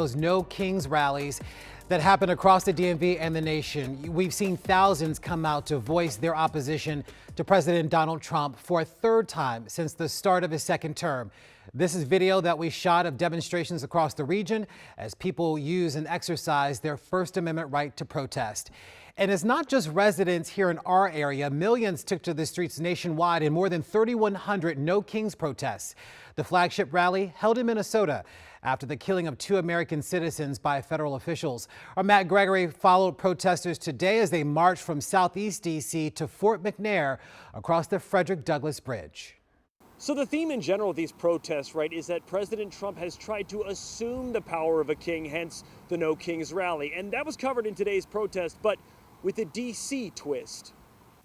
Those No Kings rallies that happen across the DMV and the nation. We've seen thousands come out to voice their opposition to President Donald Trump for a third time since the start of his second term. This is video that we shot of demonstrations across the region as people use and exercise their First Amendment right to protest. And it's not just residents here in our area. Millions took to the streets nationwide in more than 3,100 No Kings protests. The flagship rally held in Minnesota after the killing of 2 American citizens by federal officials. Our Matt Gregory followed protesters today as they marched from Southeast D.C. to Fort McNair across the Frederick Douglass Bridge. So the theme in general of these protests, right, is that President Trump has tried to assume the power of a king, hence the No Kings rally. And that was covered in today's protest, but with a D.C. twist.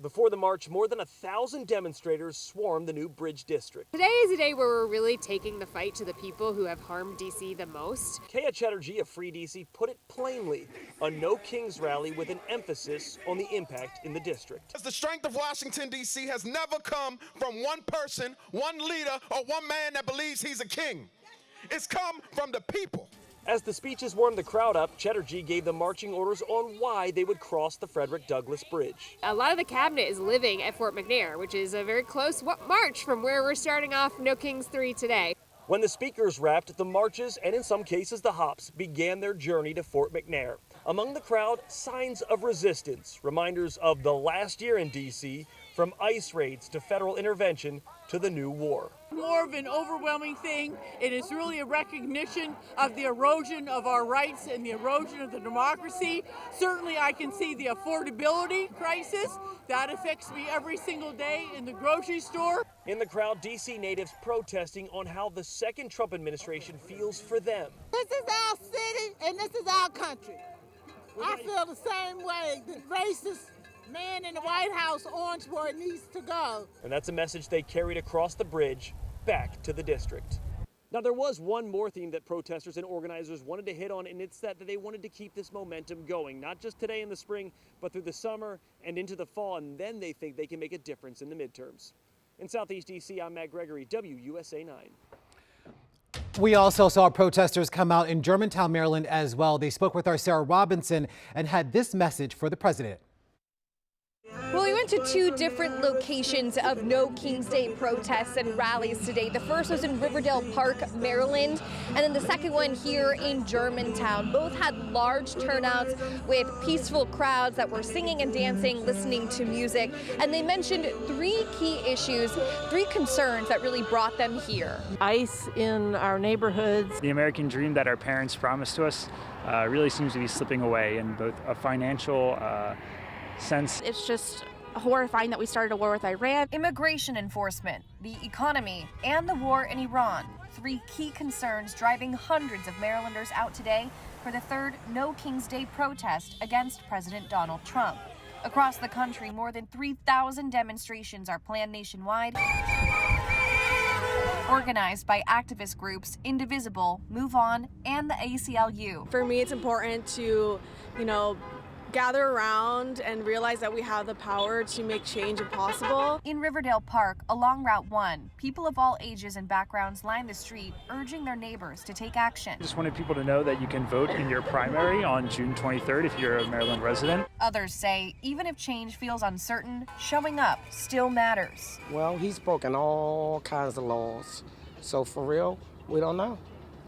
Before the march, more than 1,000 demonstrators swarmed the new Bridge District. Today is a day where we're really taking the fight to the people who have harmed D.C. the most. Kaya Chatterjee of Free D.C. put it plainly, a No Kings rally with an emphasis on the impact in the district. The strength of Washington, D.C. has never come from one person, one leader, or one man that believes he's a king. It's come from the people. As the speeches warmed the crowd up, Chatterjee gave the marching orders on why they would cross the Frederick Douglass Bridge. A lot of the cabinet is living at Fort McNair, which is a very close march from where we're starting off No Kings 3 today. When the speakers wrapped, the marches, and in some cases the hops, began their journey to Fort McNair. Among the crowd, signs of resistance, reminders of the last year in D.C., from ICE raids to federal intervention to the new war. More of an overwhelming thing. It is really a recognition of the erosion of our rights and the erosion of the democracy. Certainly I can see the affordability crisis. That affects me every single day in the grocery store. In the crowd, D.C. natives protesting on how the second Trump administration feels for them. This is our city and this is our country. I feel the same way. The racist man in the White House, orange boy, needs to go. And that's a message they carried across the bridge back to the district. Now, there was one more theme that protesters and organizers wanted to hit on, and it's that they wanted to keep this momentum going, not just today in the spring, but through the summer and into the fall, and then they think they can make a difference in the midterms. In Southeast D.C., I'm Matt Gregory, WUSA 9. We also saw protesters come out in Germantown, Maryland as well. They spoke with our Sarah Robinson and had this message for the president. Well, we went to 2 different locations of No Kings Day protests and rallies today. The first was in Riverdale Park, Maryland, and then the second one here in Germantown. Both had large turnouts with peaceful crowds that were singing and dancing, listening to music. And they mentioned 3 key issues, 3 concerns that really brought them here. ICE in our neighborhoods. The American dream that our parents promised to us really seems to be slipping away in both a financial sense. It's just horrifying that we started a war with Iran. Immigration enforcement, the economy, and the war in Iran. 3 key concerns driving hundreds of Marylanders out today for the 3rd No Kings Day protest against President Donald Trump. Across the country, more than 3,000 demonstrations are planned nationwide, organized by activist groups Indivisible, Move On, and the ACLU. For me, it's important to, gather around and realize that we have the power to make change possible. In Riverdale Park, along Route 1, people of all ages and backgrounds line the street, urging their neighbors to take action. Just wanted people to know that you can vote in your primary on June 23rd if you're a Maryland resident. Others say even if change feels uncertain, showing up still matters. Well, he's broken all kinds of laws. So for real, we don't know.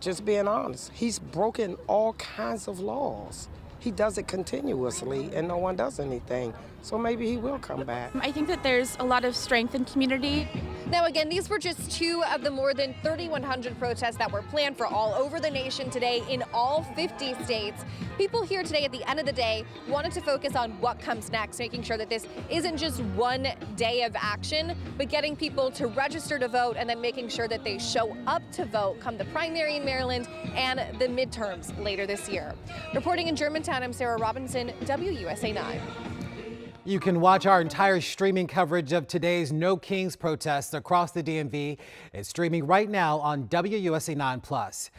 Just being honest, he's broken all kinds of laws. He does it continuously and no one does anything. So maybe he will come back. I think that there's a lot of strength in community. Now again, these were just 2 of the more than 3,100 protests that were planned for all over the nation today in all 50 states. People here today at the end of the day wanted to focus on what comes next, making sure that this isn't just one day of action, but getting people to register to vote and then making sure that they show up to vote come the primary in Maryland and the midterms later this year. Reporting in Germantown, I'm Sarah Robinson, WUSA 9. You can watch our entire streaming coverage of today's No Kings protests across the DMV. It's streaming right now on WUSA 9 Plus.